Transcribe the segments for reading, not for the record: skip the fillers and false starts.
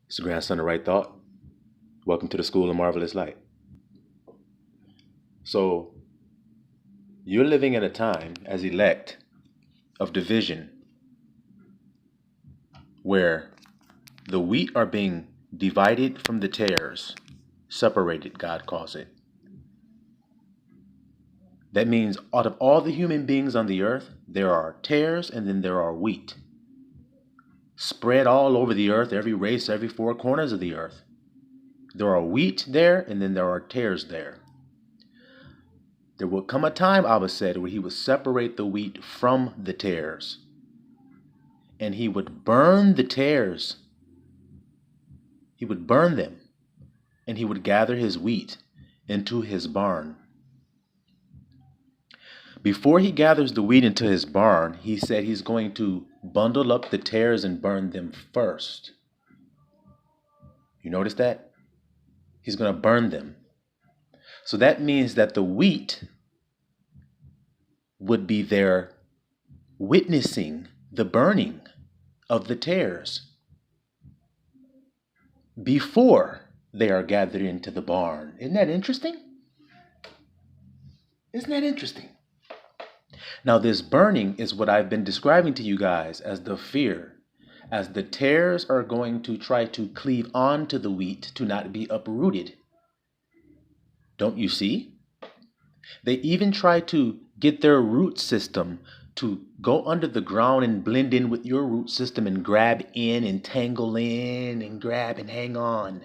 It's the grandson of Right Thought. Welcome to the School of Marvelous Light. So, you're living in a time as elect of division where the wheat are being divided from the tares, separated, God calls it. That means out of all the human beings on the earth, there are tares and then there are wheat. Spread all over the earth, every race, every four corners of the earth. There are wheat there and then there are tares there. There will come a time, Abba said, where he would separate the wheat from the tares. And he would burn the tares. He would burn them. And he would gather his wheat into his barn. Before he gathers the wheat into his barn, he said he's going to bundle up the tares and burn them first. You notice that? He's going to burn them. So that means that the wheat would be there witnessing the burning of the tares before they are gathered into the barn. Isn't that interesting? Isn't that interesting? Now, this burning is what I've been describing to you guys as the fear, as the tares are going to try to cleave onto the wheat to not be uprooted. Don't you see? They even try to get their root system to go under the ground and blend in with your root system and grab in and tangle in and grab and hang on,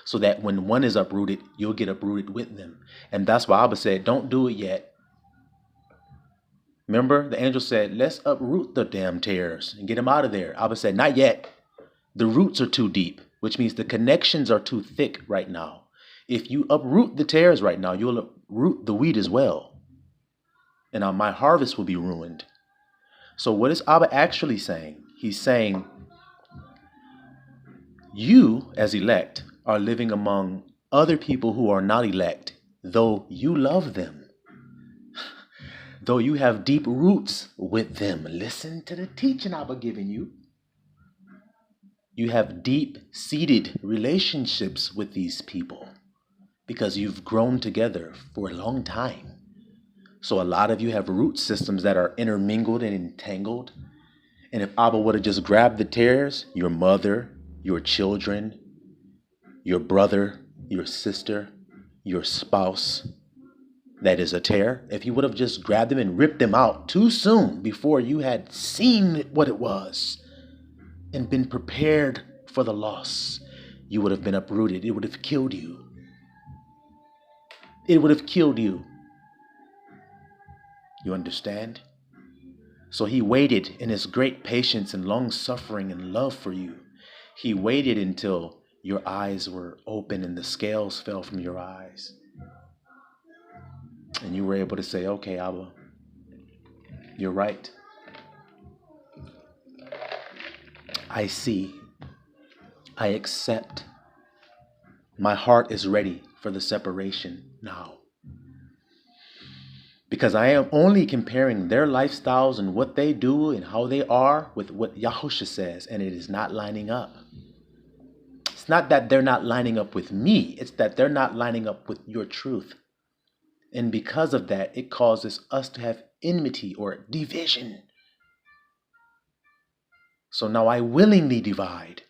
so that when one is uprooted, you'll get uprooted with them. And that's why Abba said, don't do it yet. Remember, the angel said, let's uproot the damn tares and get them out of there. Abba said, not yet. The roots are too deep, which means the connections are too thick right now. If you uproot the tares right now, you'll uproot the wheat as well. And my harvest will be ruined. So what is Abba actually saying? He's saying, you as elect are living among other people who are not elect, though you love them. Though you have deep roots with them. Listen to the teaching I've given you. You have deep-seated relationships with these people because you've grown together for a long time. So a lot of you have root systems that are intermingled and entangled. And if Abba would have just grabbed the tares, your mother, your children, your brother, your sister, your spouse, that is a tare, if you would have just grabbed them and ripped them out too soon before you had seen what it was and been prepared for the loss, you would have been uprooted. It would have killed you. It would have killed you. You understand? So he waited in his great patience and long suffering and love for you. He waited until your eyes were open and the scales fell from your eyes. And you were able to say, okay, Abba, you're right. I see. I accept. My heart is ready for the separation now. Because I am only comparing their lifestyles and what they do and how they are with what Yahusha says, and it is not lining up. It's not that they're not lining up with me. It's that they're not lining up with your truth. And because of that, it causes us to have enmity or division. So now I willingly divide,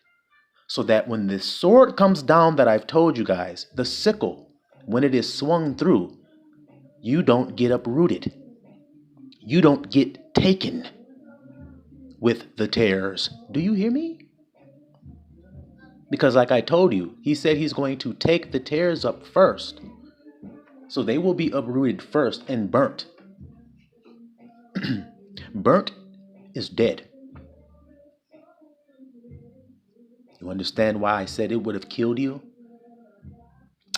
so that when this sword comes down that I've told you guys, the sickle, when it is swung through, you don't get uprooted. You don't get taken with the tares. Do you hear me? Because like I told you, he said he's going to take the tares up first. So they will be uprooted first and burnt. Burnt is dead. You understand why I said it would have killed you?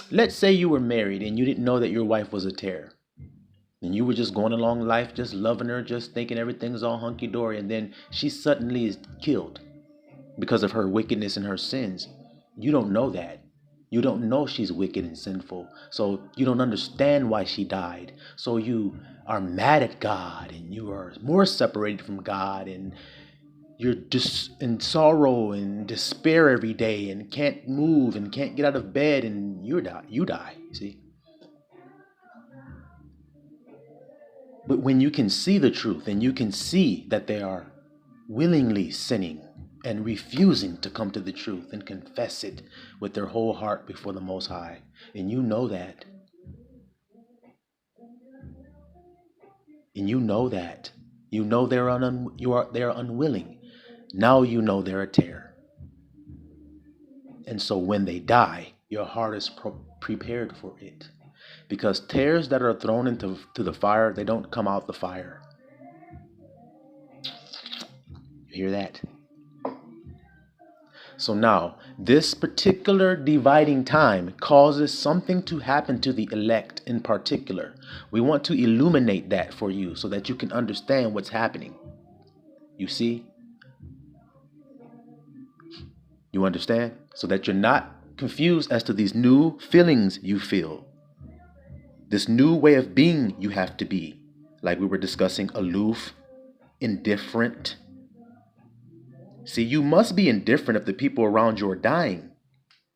Let's say you were married and you didn't know that your wife was a tare. And you were just going along life, just loving her, just thinking everything's all hunky-dory. And then she suddenly is killed because of her wickedness and her sins. You don't know that. You don't know she's wicked and sinful. So you don't understand why she died. So you are mad at God and you are more separated from God. And you're just in sorrow and despair every day and can't move and can't get out of bed and you die, you see. But when you can see the truth and you can see that they are willingly sinning and refusing to come to the truth and confess it with their whole heart before the Most High, and you know that, and you know that, you know they're unwilling. Now you know they're a tear. And so when they die, your heart is prepared for it. Because tares that are thrown into the fire, they don't come out the fire. You hear that? So now, this particular dividing time causes something to happen to the elect in particular. We want to illuminate that for you so that you can understand what's happening. You see? You understand? So that you're not confused as to these new feelings you feel. This new way of being you have to be. Like we were discussing, aloof, indifferent. See, you must be indifferent if the people around you are dying.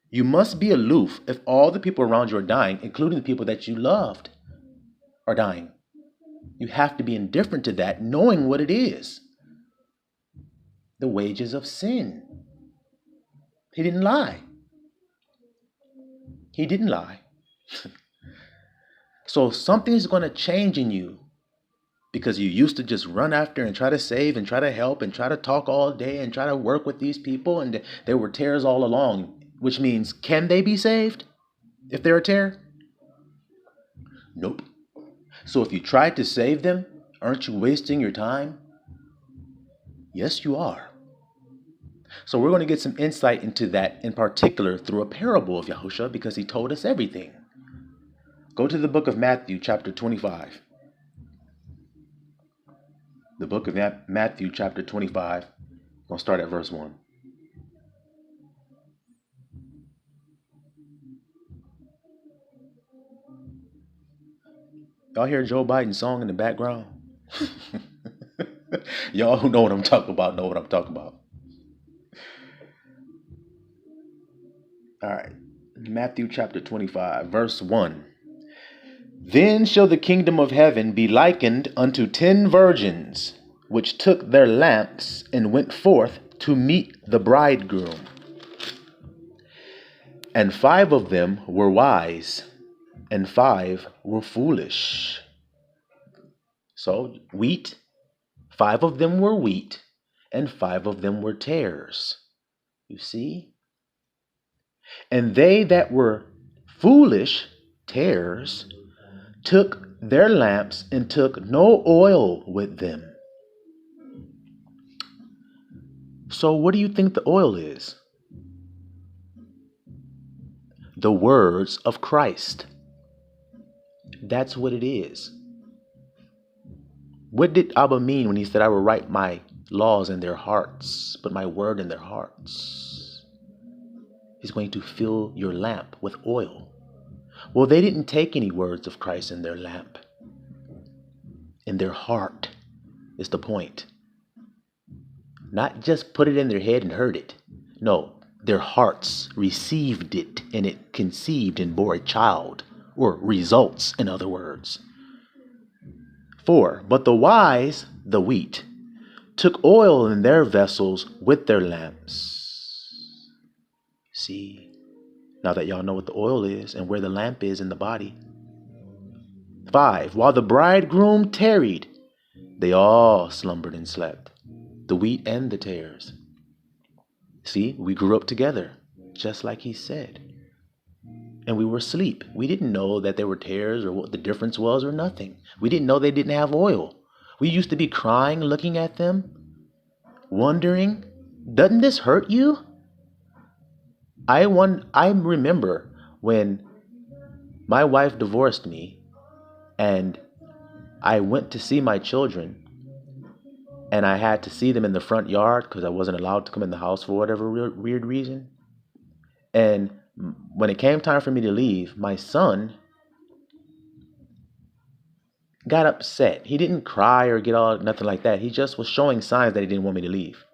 You must be aloof if all the people around you are dying, including the people that you loved, are dying. You have to be indifferent to that, knowing what it is. The wages of sin. He didn't lie. He didn't lie. So something is going to change in you because you used to just run after and try to save and try to help and try to talk all day and try to work with these people, and there were tares all along, which means, can they be saved if they're a tare? Nope. So if you tried to save them, aren't you wasting your time? Yes, you are. So we're going to get some insight into that in particular through a parable of Yahusha, because he told us everything. Go to the book of Matthew, chapter 25. The book of Matthew, chapter 25. I'm going to start at verse 1. Y'all hear Joe Biden's song in the background? Y'all who know what I'm talking about know what I'm talking about. All right. Matthew chapter 25, verse 1. Then shall the kingdom of heaven be likened unto 10 virgins, which took their lamps and went forth to meet the bridegroom. And 5 of them were wise, and 5 were foolish. So wheat, 5 of them were wheat, and 5 of them were tares. You see? And they that were foolish, tares, took their lamps and took no oil with them. So what do you think the oil is? The words of Christ. That's what it is. What did Abba mean when he said, I will write my laws in their hearts, put my word in their hearts? He's going to fill your lamp with oil. Well, they didn't take any words of Christ in their lamp. In their heart is the point. Not just put it in their head and heard it. No, their hearts received it, and it conceived and bore a child, or results, in other words. 4, but the wise, the wheat, took oil in their vessels with their lamps. See? Now that y'all know what the oil is and where the lamp is in the body. 5, while the bridegroom tarried, they all slumbered and slept, the wheat and the tares. See, we grew up together, just like he said. And we were asleep. We didn't know that there were tares or what the difference was or nothing. We didn't know they didn't have oil. We used to be crying, looking at them, wondering, doesn't this hurt you? I remember when my wife divorced me and I went to see my children, and I had to see them in the front yard because I wasn't allowed to come in the house for whatever weird reason. And when it came time for me to leave, my son got upset. He didn't cry or get all nothing like that. He just was showing signs that he didn't want me to leave.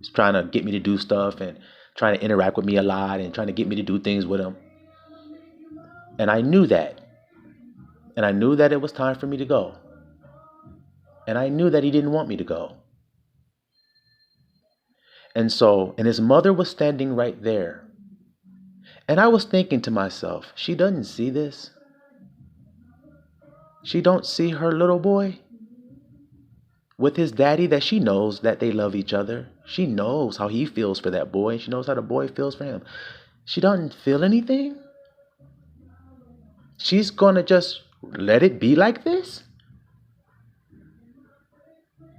He's trying to get me to do stuff and trying to interact with me a lot and trying to get me to do things with him. And I knew that. And I knew that it was time for me to go. And I knew that he didn't want me to go. And his mother was standing right there. And I was thinking to myself, she doesn't see this. She don't see her little boy with his daddy, that she knows that they love each other. She knows how he feels for that boy. And she knows how the boy feels for him. She doesn't feel anything. She's going to just let it be like this.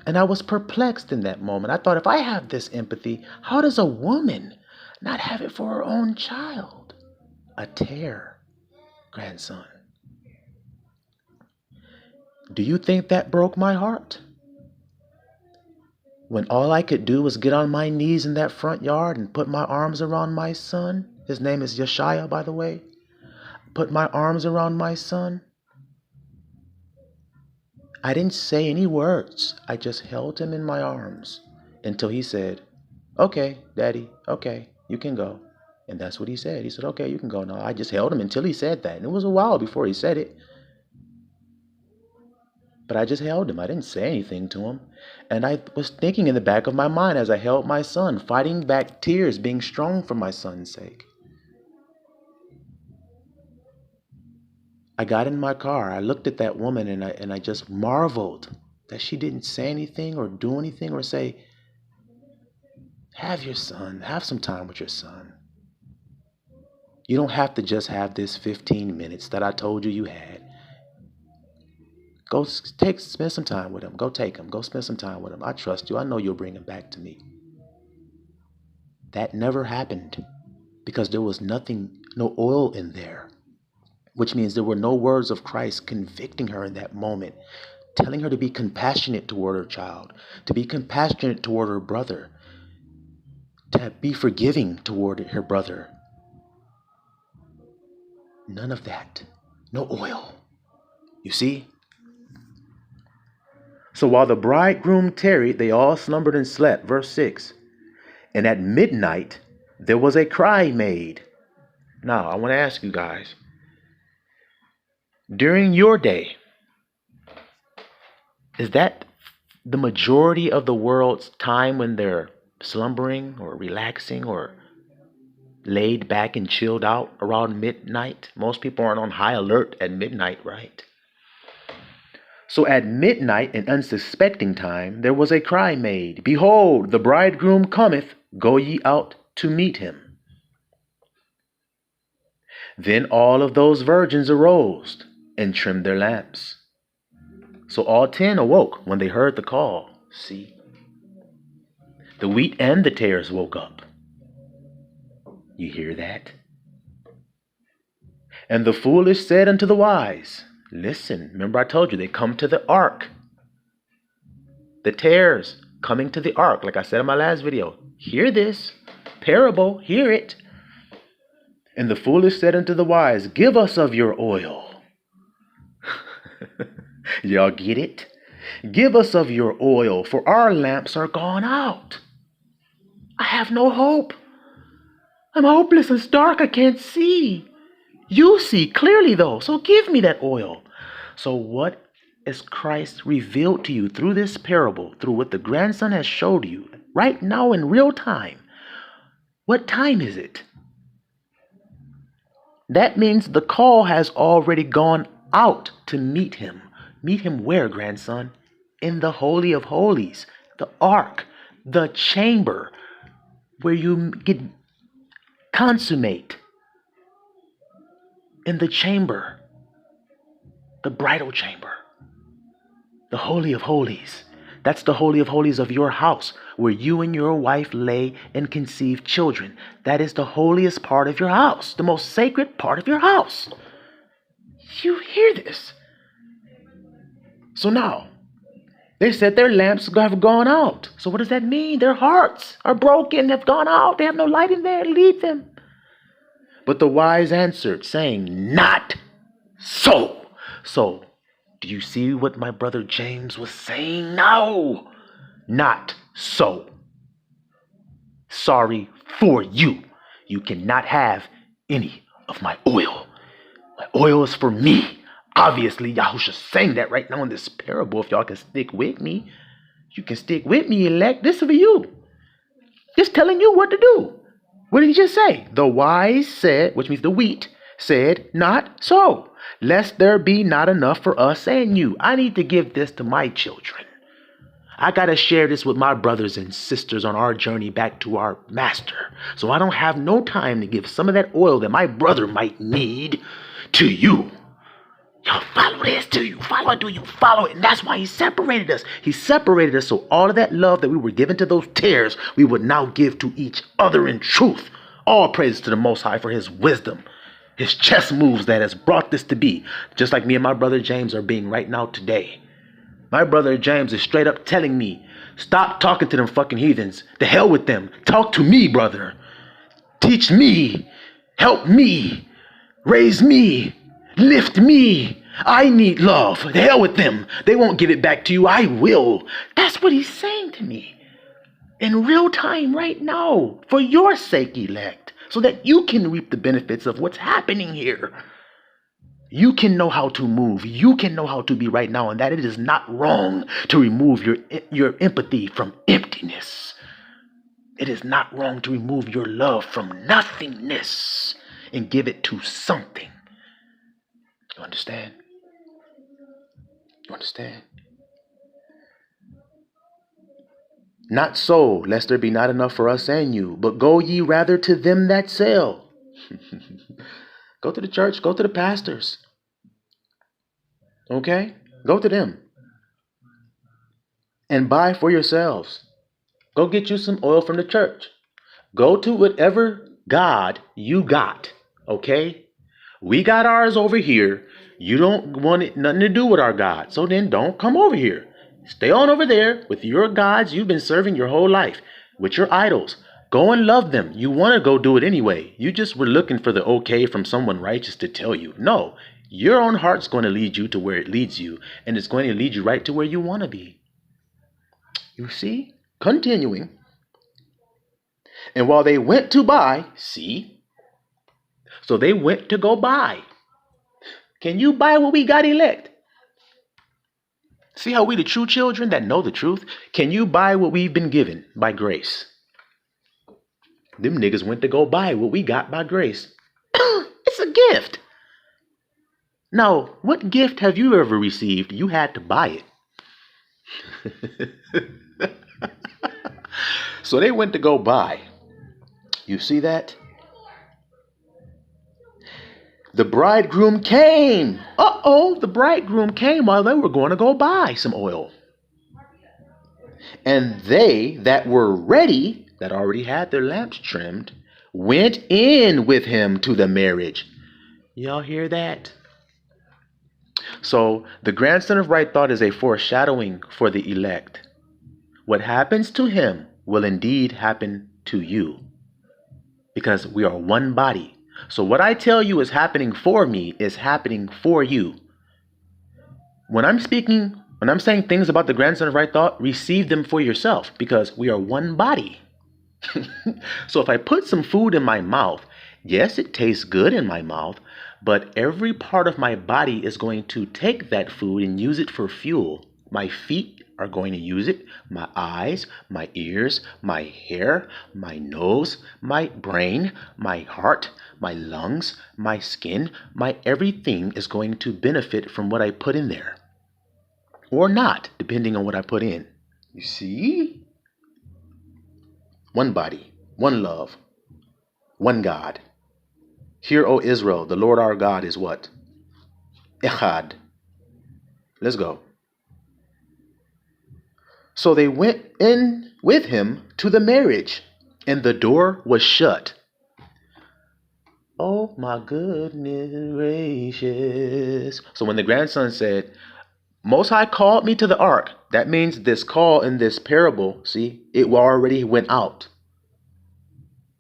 And I was perplexed in that moment. I thought, if I have this empathy, how does a woman not have it for her own child? A tear, grandson. Do you think that broke my heart? When all I could do was get on my knees in that front yard and put my arms around my son. His name is Yeshaya, by the way. Put my arms around my son. I didn't say any words. I just held him in my arms until he said, "Okay, Daddy, okay, you can go." And that's what he said. He said, "Okay, you can go now." I just held him until he said that. And it was a while before he said it. But I just held him. I didn't say anything to him. And I was thinking in the back of my mind as I held my son, fighting back tears, being strong for my son's sake. I got in my car. I looked at that woman and I just marveled that she didn't say anything or do anything or say, "Have your son, have some time with your son. You don't have to just have this 15 minutes that I told you had. Go spend some time with him. Go take him. Go spend some time with him. I trust you. I know you'll bring him back to me." That never happened because there was nothing, no oil in there, which means there were no words of Christ convicting her in that moment, telling her to be compassionate toward her child, to be compassionate toward her brother, to be forgiving toward her brother. None of that. No oil. You see? So while the bridegroom tarried, they all slumbered and slept. Verse 6. And at midnight, there was a cry made. Now, I want to ask you guys, during your day, is that the majority of the world's time when they're slumbering or relaxing or laid back and chilled out around midnight? Most people aren't on high alert at midnight, right? So at midnight, in unsuspecting time, there was a cry made, "Behold, the bridegroom cometh, go ye out to meet him." Then all of those virgins arose and trimmed their lamps. So all 10 awoke when they heard the call. See? The wheat and the tares woke up. You hear that? And the foolish said unto the wise, listen, remember I told you they come to the ark. The tares coming to the ark, like I said in my last video. Hear this parable, hear it. And the foolish said unto the wise, give us of your oil. Y'all get it? Give us of your oil, for our lamps are gone out. I have no hope. I'm hopeless. It's dark. I can't see. You see clearly, though. So give me that oil. So what is Christ revealed to you through this parable, through what the grandson has showed you right now in real time? What time is it? That means the call has already gone out to meet him. Meet him where, grandson? In the Holy of Holies, the ark, the chamber where you get consummate. In the chamber, the bridal chamber, the Holy of Holies. That's the Holy of Holies of your house, where you and your wife lay and conceive children. That is the holiest part of your house, the most sacred part of your house. You hear this? So now, they said their lamps have gone out. So what does that mean? Their hearts are broken, have gone out. They have no light in there. Leave them. But the wise answered, saying, not so. So, do you see what my brother James was saying? No, not so. Sorry for you. You cannot have any of my oil. My oil is for me. Obviously, Yahushua's saying that right now in this parable. If y'all can stick with me, you can stick with me, elect. This is for you. Just telling you what to do. What did he just say? The wise said, which means the wheat, said, not so, lest there be not enough for us and you. I need to give this to my children. I got to share this with my brothers and sisters on our journey back to our master. So I don't have no time to give some of that oil that my brother might need to you. Y'all follow this. Do you follow it? Do you follow it? And that's why he separated us. He separated us so all of that love that we were given to those tares, we would now give to each other in truth. All praise to the Most High for his wisdom, his chess moves that has brought this to be. Just like me and my brother James are being right now today. My brother James is straight up telling me, stop talking to them fucking heathens. The hell with them. Talk to me, brother. Teach me. Help me. Raise me. Lift me. I need love. The hell with them. They won't give it back to you. I will. That's what he's saying to me. In real time right now. For your sake, elect. So that you can reap the benefits of what's happening here. You can know how to move. You can know how to be right now. And that it is not wrong to remove your empathy from emptiness. It is not wrong to remove your love from nothingness and give it to something. You understand? You understand? Not so, lest there be not enough for us and you, but go ye rather to them that sell. Go to the church, go to the pastors. Okay? Go to them. And buy for yourselves. Go get you some oil from the church. Go to whatever God you got. Okay? We got ours over here. You don't want it nothing to do with our God. So then don't come over here. Stay on over there with your gods you've been serving your whole life. With your idols. Go and love them. You want to go do it anyway. You just were looking for the okay from someone righteous to tell you. No. Your own heart's going to lead you to where it leads you. And it's going to lead you right to where you want to be. You see? Continuing. And while they went to buy, see? So they went to go buy. Can you buy what we got, elect? See how we the true children that know the truth? Can you buy what we've been given by grace? Them niggas went to go buy what we got by grace. It's a gift. Now, what gift have you ever received? You had to buy it. So they went to go buy. You see that? The bridegroom came. The bridegroom came while they were going to go buy some oil. And they that were ready, that already had their lamps trimmed, went in with him to the marriage. Y'all hear that? So the grandson of right thought is a foreshadowing for the elect. What happens to him will indeed happen to you. Because we are one body. So what I tell you is happening for me is happening for you. When I'm saying things about the grandson of right thought, receive them for yourself because we are one body. So if I put some food in my mouth, yes, it tastes good in my mouth, but every part of my body is going to take that food and use it for fuel. My feet are going to use it, my eyes, my ears, my hair, my nose, my brain, my heart, my lungs, my skin, my everything is going to benefit from what I put in there. Or not, depending on what I put in. You see? One body, one love, one God. Hear, O Israel, the Lord our God is what? Echad. Let's go. So they went in with him to the marriage, and the door was shut. Oh my goodness gracious. So when the grandson said, Most High called me to the ark, that means this call in this parable, see, it already went out.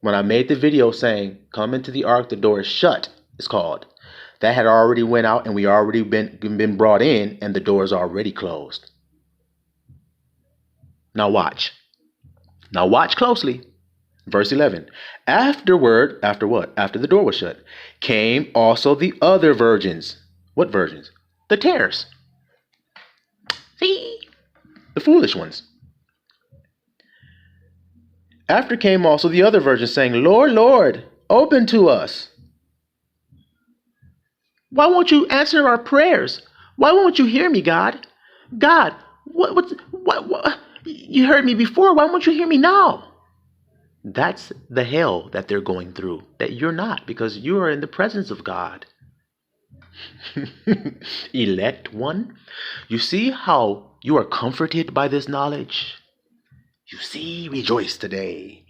When I made the video saying, come into the ark, the door is shut, it's called. That had already went out and we already been brought in and the door is already closed. Now watch. Now watch closely. Verse 11. Afterward, after what? After the door was shut, came also the other virgins. What virgins? The tares. See? The foolish ones. After came also the other virgins, saying, Lord, Lord, open to us. Why won't you answer our prayers? Why won't you hear me, God? God, what? You heard me before. Why won't you hear me now? That's the hell that they're going through, that you're not, because you are in the presence of God. Elect one. You see how you are comforted by this knowledge? You see, rejoice today.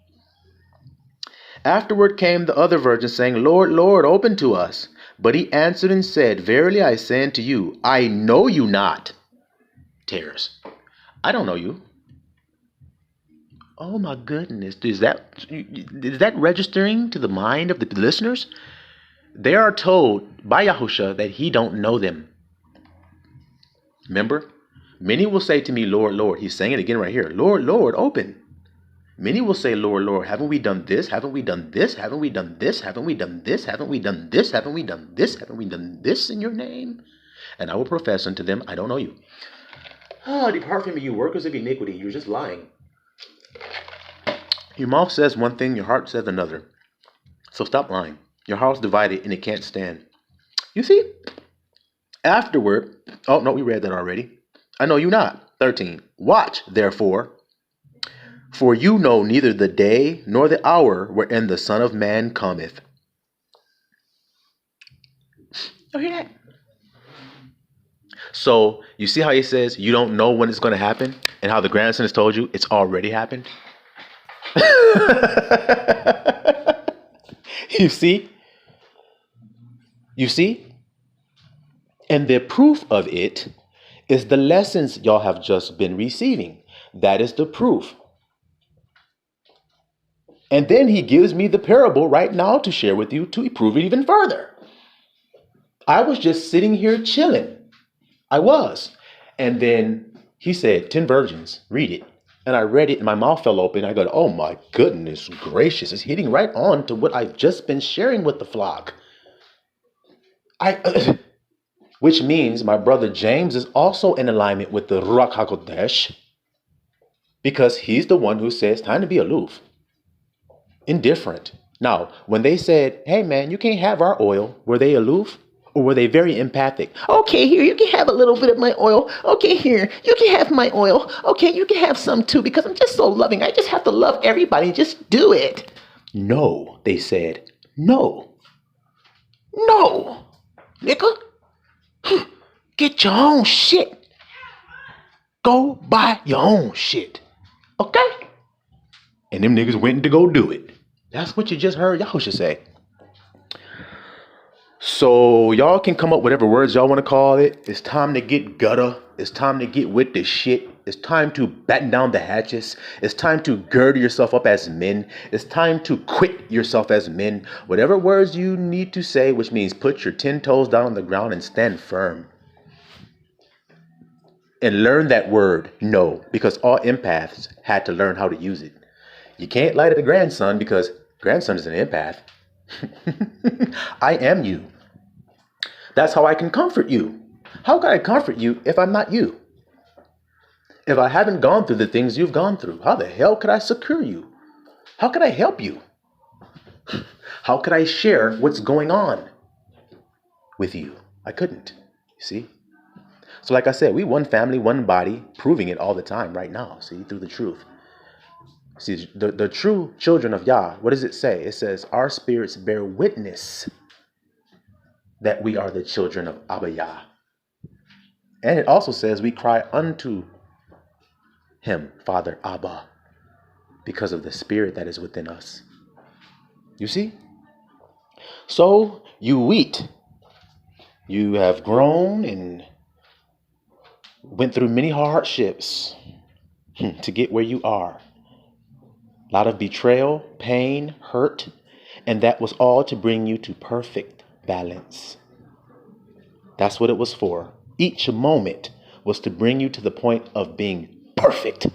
Afterward came the other virgins, saying, Lord, Lord, open to us. But he answered and said, Verily I say unto you, I know you not. Tares. I don't know you. Oh my goodness. Is that registering to the mind of the listeners? They are told by Yahusha that he don't know them. Remember? Many will say to me, Lord, Lord. He's saying it again right here. Lord, Lord, open. Many will say, Lord, Lord, haven't we done this? Haven't we done this? Haven't we done this? Haven't we done this? Haven't we done this? Haven't we done this? Haven't we done this in your name? And I will profess unto them, I don't know you. Oh, depart from me, you workers of iniquity. You're just lying. Your mouth says one thing, your heart says another. So stop lying. Your heart's divided and it can't stand. You see? Afterward, oh no, we read that already. I know you not. 13. Watch, therefore, for you know neither the day nor the hour wherein the Son of Man cometh. You hear that? So you see how he says you don't know when it's going to happen, and how the grandson has told you it's already happened? You see? You see? And the proof of it is the lessons y'all have just been receiving. That is the proof. And then he gives me the parable right now to share with you to prove it even further. I was just sitting here chilling. I was. And then he said, 10 virgins, read it. And I read it and my mouth fell open. I go, oh my goodness gracious. It's hitting right on to what I've just been sharing with the flock. Which means my brother James is also in alignment with the Ruach HaKodesh, because he's the one who says time to be aloof, indifferent. Now, when they said, hey man, you can't have our oil, were they aloof or were they very empathic? Okay, here, you can have a little bit of my oil. Okay, here, you can have my oil. Okay, you can have some too, because I'm just so loving. I just have to love everybody. Just do it. No, they said, no, nigga. Get your own shit. Go buy your own shit. Okay? And them niggas went to go do it. That's what you just heard Yahusha say. So y'all can come up with whatever words y'all want to call it. It's time to get gutter. It's time to get with the shit. It's time to batten down the hatches. It's time to gird yourself up as men. It's time to quit yourself as men. Whatever words you need to say, which means put your 10 toes down on the ground and stand firm. And learn that word, no, because all empaths had to learn how to use it. You can't lie to the grandson because grandson is an empath. I am you. That's how I can comfort you. How can I comfort you if I'm not you? If I haven't gone through the things you've gone through, how the hell could I succor you? How could I help you? How could I share what's going on with you? I couldn't, you see? So like I said, we one family, one body, proving it all the time right now, see, through the truth. See, the true children of Yah, what does it say? It says, our spirits bear witness that we are the children of Abba Yah. And it also says we cry unto him, Father Abba, because of the spirit that is within us. You see? So you wheat. You have grown and went through many hardships to get where you are. A lot of betrayal, pain, hurt, and that was all to bring you to perfect balance. That's what it was for. Each moment was to bring you to the point of being perfect.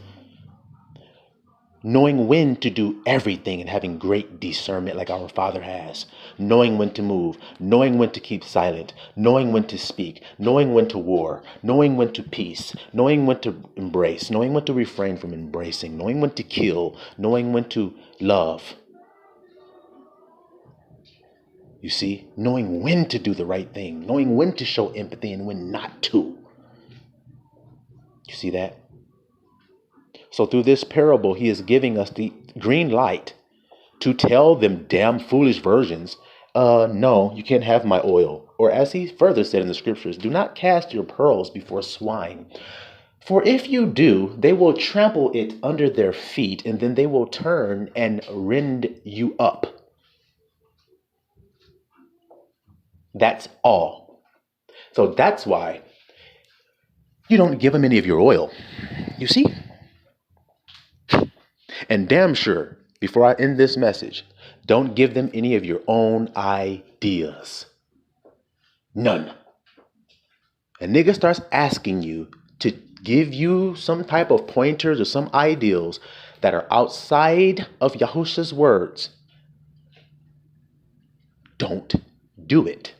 knowing when to do everything and having great discernment like our Father has, knowing when to move, knowing when to keep silent, knowing when to speak, knowing when to war, knowing when to peace, knowing when to embrace, knowing when to refrain from embracing, knowing when to kill, knowing when to love. You see, knowing when to do the right thing, knowing when to show empathy and when not to. You see that? So through this parable, he is giving us the green light to tell them damn foolish virgins, no, you can't have my oil. Or as he further said in the scriptures, do not cast your pearls before swine. For if you do, they will trample it under their feet, and then they will turn and rend you up. That's all. So that's why you don't give them any of your oil. You see? And damn sure, before I end this message, don't give them any of your own ideas. None. A nigga starts asking you to give you some type of pointers or some ideals that are outside of Yahusha's words. Don't do it.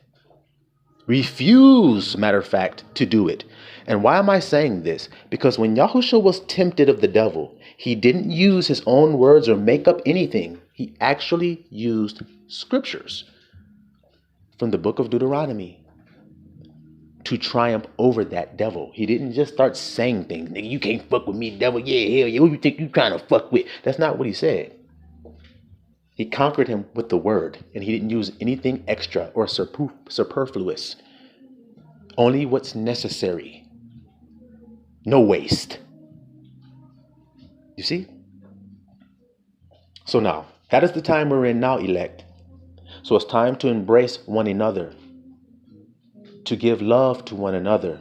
Refuse, matter of fact, to do it. And why am I saying this? Because when Yahusha was tempted of the devil, he didn't use his own words or make up anything. He actually used scriptures from the book of Deuteronomy to triumph over that devil. He didn't just start saying things. Nigga, you can't fuck with me, devil. Yeah, hell yeah. Who you think you trying to fuck with? That's not what he said. He conquered him with the word, and he didn't use anything extra or superfluous. Only what's necessary. No waste. You see? So now, that is the time we're in now, elect. So it's time to embrace one another, to give love to one another,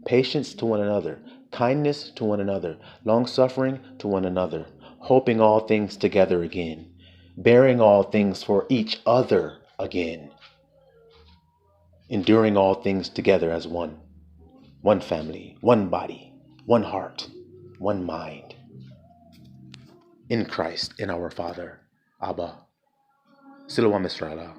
patience to one another, kindness to one another, long-suffering to one another, hoping all things together again, bearing all things for each other again, enduring all things together as one family, one body, one heart, one mind, in Christ, in our Father, Abba, Silawam Israel.